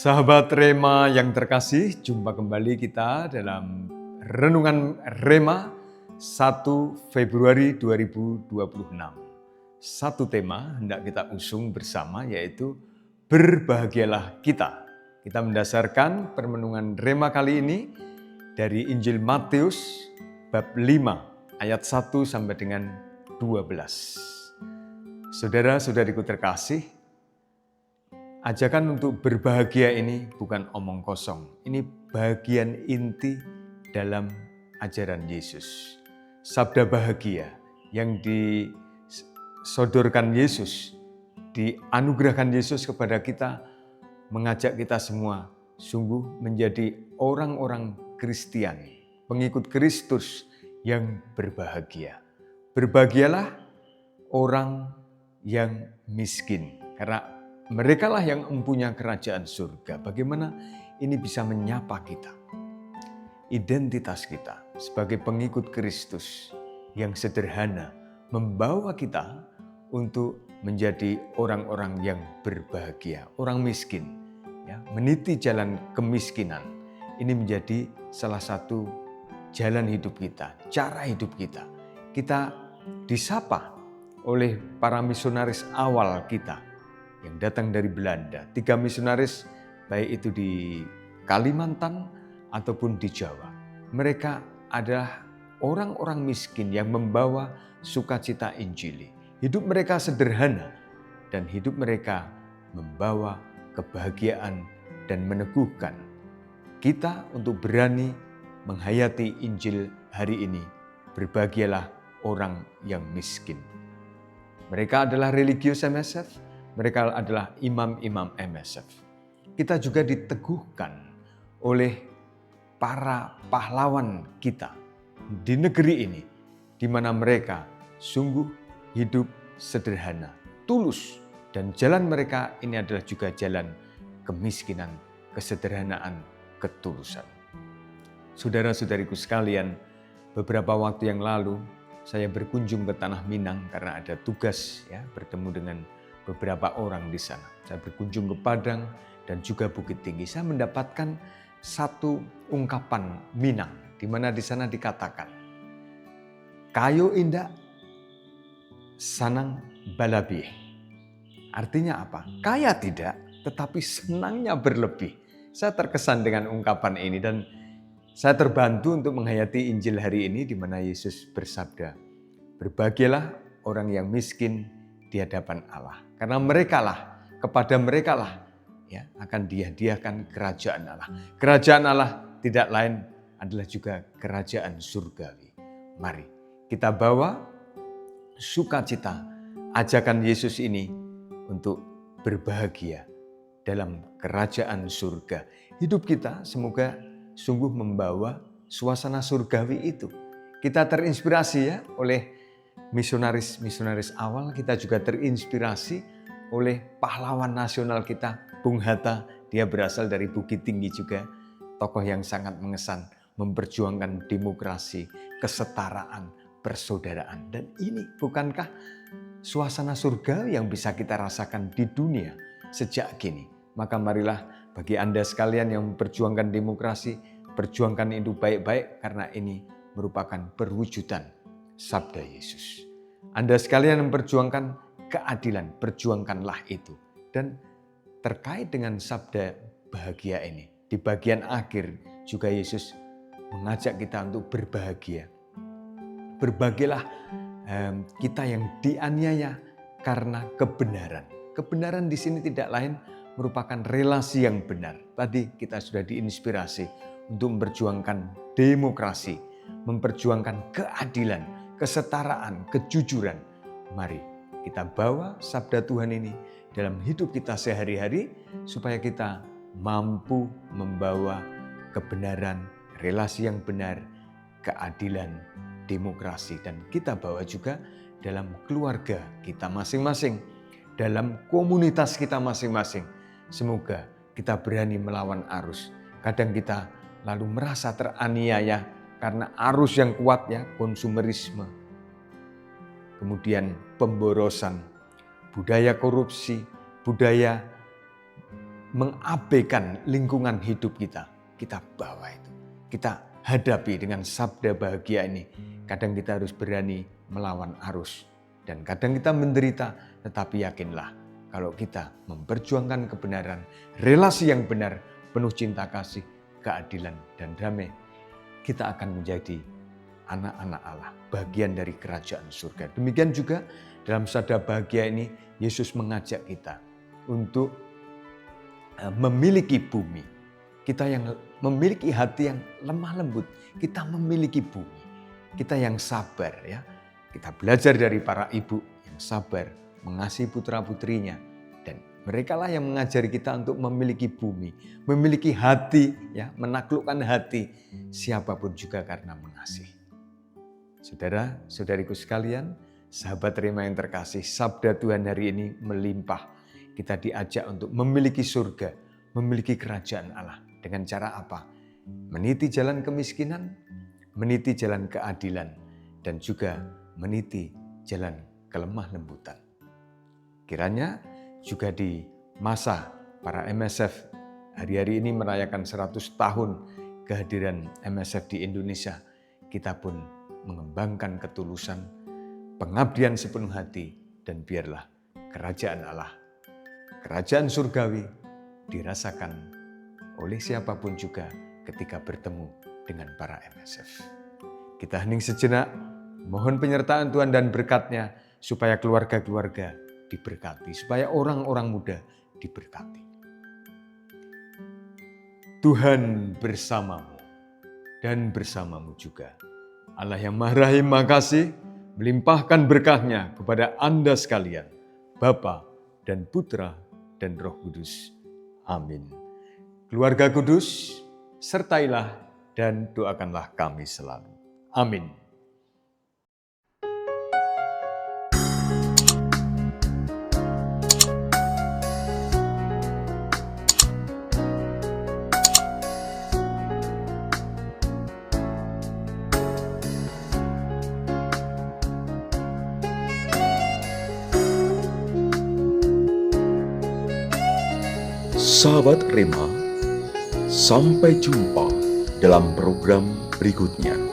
Sahabat Rema yang terkasih, jumpa kembali kita dalam Renungan Rema 1 Februari 2026. Satu tema hendak kita usung bersama, yaitu berbahagialah kita. Kita mendasarkan permenungan Rema kali ini dari Injil Matius bab 5 ayat 1 sampai dengan 12. Saudara-saudariku terkasih, ajakan untuk berbahagia ini bukan omong kosong. Ini bagian inti dalam ajaran Yesus. Sabda bahagia yang disodorkan Yesus, dianugerahkan Yesus kepada kita, mengajak kita semua sungguh menjadi orang-orang Kristiani, pengikut Kristus yang berbahagia. Berbahagialah orang yang miskin, karena merekalah yang mempunyai kerajaan surga. Bagaimana ini bisa menyapa kita? Identitas kita sebagai pengikut Kristus yang sederhana membawa kita untuk menjadi orang-orang yang berbahagia, orang miskin, ya, meniti jalan kemiskinan. Ini menjadi salah satu jalan hidup kita, cara hidup kita. Kita disapa oleh para misionaris awal kita yang datang dari Belanda. 3 misionaris, baik itu di Kalimantan ataupun di Jawa. Mereka adalah orang-orang miskin yang membawa sukacita Injili. Hidup mereka sederhana dan hidup mereka membawa kebahagiaan dan meneguhkan kita untuk berani menghayati Injil hari ini. Berbahagialah orang yang miskin. Mereka adalah religius MSF, mereka adalah imam-imam MSF. Kita juga diteguhkan oleh para pahlawan kita di negeri ini, di mana mereka sungguh hidup sederhana, tulus, dan jalan mereka ini adalah juga jalan kemiskinan, kesederhanaan, ketulusan. Saudara-saudariku sekalian, beberapa waktu yang lalu saya berkunjung ke Tanah Minang karena ada tugas, ya, bertemu dengan beberapa orang di sana. Saya berkunjung ke Padang dan juga Bukit Tinggi. Saya mendapatkan satu ungkapan Minang, di mana di sana dikatakan, kayo indak sanang balabih. Artinya apa? Kaya tidak, tetapi senangnya berlebih. Saya terkesan dengan ungkapan ini dan saya terbantu untuk menghayati Injil hari ini, di mana Yesus bersabda, berbahagialah orang yang miskin di hadapan Allah. Karena kepada merekalah ya, akan dihadiahkan kerajaan Allah. Kerajaan Allah tidak lain adalah juga kerajaan surgawi. Mari kita bawa sukacita ajakan Yesus ini untuk berbahagia dalam kerajaan surga. Hidup kita semoga sungguh membawa suasana surgawi itu. Kita terinspirasi ya oleh misionaris awal, kita juga terinspirasi oleh pahlawan nasional kita, Bung Hatta. Dia berasal dari Bukit Tinggi juga, tokoh yang sangat mengesan, memperjuangkan demokrasi, kesetaraan, persaudaraan. Dan ini bukankah suasana surga yang bisa kita rasakan di dunia sejak kini? Maka marilah bagi Anda sekalian yang memperjuangkan demokrasi, perjuangkan itu baik-baik, karena ini merupakan perwujudan sabda Yesus. Anda sekalian memperjuangkan keadilan, perjuangkanlah itu. Dan terkait dengan sabda bahagia ini, di bagian akhir juga Yesus mengajak kita untuk berbahagia. Berbahagialah kita yang dianiaya karena kebenaran. Kebenaran di sini tidak lain merupakan relasi yang benar. Tadi kita sudah diinspirasi untuk memperjuangkan demokrasi, memperjuangkan keadilan, kesetaraan, kejujuran. Mari kita bawa sabda Tuhan ini dalam hidup kita sehari-hari supaya kita mampu membawa kebenaran, relasi yang benar, keadilan, demokrasi, dan kita bawa juga dalam keluarga kita masing-masing, dalam komunitas kita masing-masing. Semoga kita berani melawan arus. Kadang kita lalu merasa teraniaya karena arus yang kuat, ya, konsumerisme, kemudian pemborosan, budaya korupsi, budaya mengabaikan lingkungan hidup kita. Kita bawa itu. Kita hadapi dengan sabda bahagia ini. Kadang kita harus berani melawan arus. Dan kadang kita menderita, tetapi yakinlah kalau kita memperjuangkan kebenaran, relasi yang benar, penuh cinta kasih, keadilan, dan damai, kita akan menjadi anak-anak Allah, bagian dari kerajaan surga. Demikian juga dalam sabda bahagia ini, Yesus mengajak kita untuk memiliki bumi. Kita yang memiliki hati yang lemah lembut, kita memiliki bumi. Kita yang sabar ya. Kita belajar dari para ibu yang sabar mengasihi putra-putrinya, dan merekalah yang mengajari kita untuk memiliki bumi, memiliki hati ya, menaklukkan hati siapapun juga karena mengasihi. Saudara-saudariku sekalian, sahabat terima yang terkasih, sabda Tuhan hari ini melimpah. Kita diajak untuk memiliki surga, memiliki kerajaan Allah. Dengan cara apa? Meniti jalan kemiskinan, meniti jalan keadilan, dan juga meniti jalan kelemah lembutan. Kiranya juga di masa para MSF hari-hari ini merayakan 100 tahun kehadiran MSF di Indonesia, kita pun mengembangkan ketulusan, pengabdian sepenuh hati, dan biarlah kerajaan Allah, kerajaan surgawi dirasakan oleh siapapun juga ketika bertemu dengan para MSF. Kita hening sejenak, mohon penyertaan Tuhan dan berkat-Nya supaya keluarga-keluarga diberkati, supaya orang-orang muda diberkati. Tuhan bersamamu dan bersamamu juga. Allah yang Maha Rahim, makasih melimpahkan berkah-Nya kepada Anda sekalian, Bapa dan Putra dan Roh Kudus. Amin. Keluarga kudus, sertailah dan doakanlah kami selalu. Amin. Sahabat Rema, sampai jumpa dalam program berikutnya.